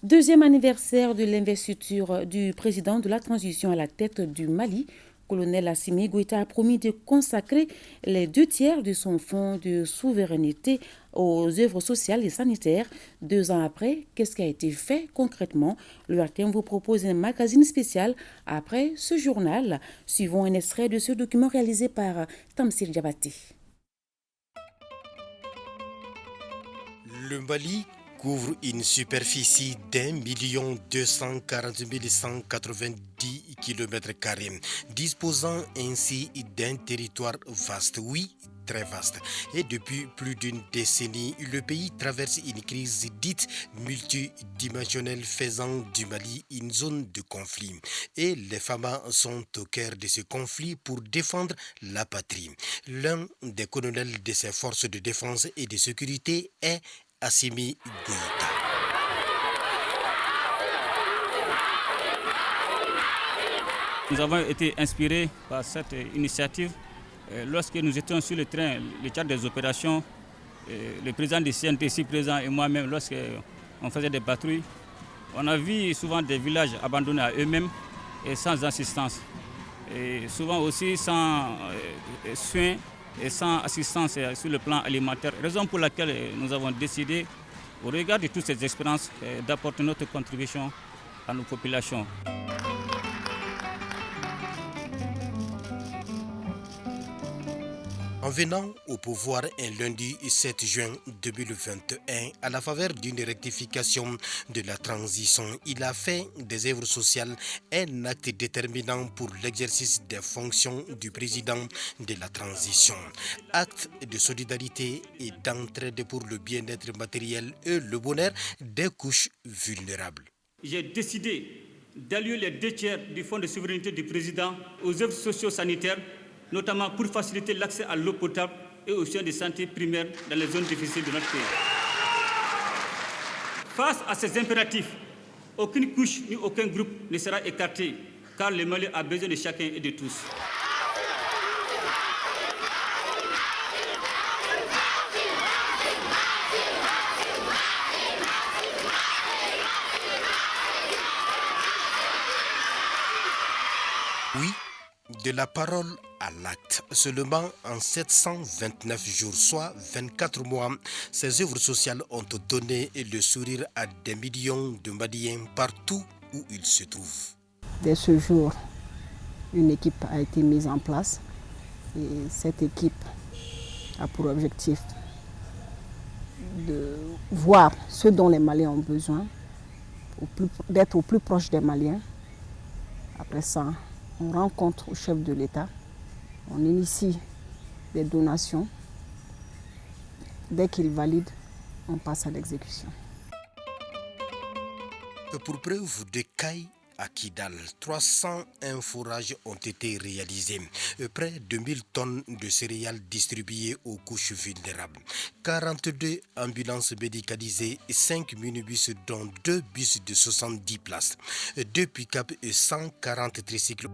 Deuxième anniversaire de l'investiture du président de la transition à la tête du Mali, colonel Assimi Goïta a promis de consacrer les 2 tiers de son fonds de souveraineté aux œuvres sociales et sanitaires. 2 ans après, qu'est-ce qui a été fait concrètement? Le RTM vous propose un magazine spécial après ce journal. Suivons un extrait de ce document réalisé par Tamsir Diabaté. Le Mali couvre une superficie d'1 240 190 km², disposant ainsi d'un territoire vaste, oui, très vaste. Et depuis plus d'une décennie, le pays traverse une crise dite multidimensionnelle faisant du Mali une zone de conflit. Et les femmes sont au cœur de ce conflit pour défendre la patrie. L'un des colonels de ces forces de défense et de sécurité est Assimi Goïta. Nous avons été inspirés par cette initiative. Lorsque nous étions sur le train, le cadre des opérations, le président du CNT ici présent et moi-même, lorsqu'on faisait des patrouilles, on a vu souvent des villages abandonnés à eux-mêmes et sans assistance. Et souvent aussi sans soins et sans assistance sur le plan alimentaire. Raison pour laquelle nous avons décidé, au regard de toutes ces expériences, d'apporter notre contribution à nos populations. En venant au pouvoir un lundi 7 juin 2021, à la faveur d'une rectification de la transition, il a fait des œuvres sociales un acte déterminant pour l'exercice des fonctions du président de la transition. Acte de solidarité et d'entraide pour le bien-être matériel et le bonheur des couches vulnérables. J'ai décidé d'allouer les 2 tiers du fonds de souveraineté du président aux œuvres socio-sanitaires, notamment pour faciliter l'accès à l'eau potable et aux soins de santé primaires dans les zones difficiles de notre pays. Face à ces impératifs, aucune couche ni aucun groupe ne sera écarté, car le Mali a besoin de chacun et de tous. Oui, de la parole à l'acte. Seulement en 729 jours, soit 24 mois, ces œuvres sociales ont donné le sourire à des millions de Maliens partout où ils se trouvent. Dès ce jour, une équipe a été mise en place et cette équipe a pour objectif de voir ce dont les Maliens ont besoin, d'être au plus proche des Maliens. Après ça, on rencontre au chef de l'État, on initie des donations. Dès qu'il valide, on passe à l'exécution. Pour preuve de Caille à Kidal, 301 forages ont été réalisés, près de 1000 tonnes de céréales distribuées aux couches vulnérables, 42 ambulances médicalisées, 5 minibus dont 2 bus de 70 places, 2 pick-up et 140 tricycles.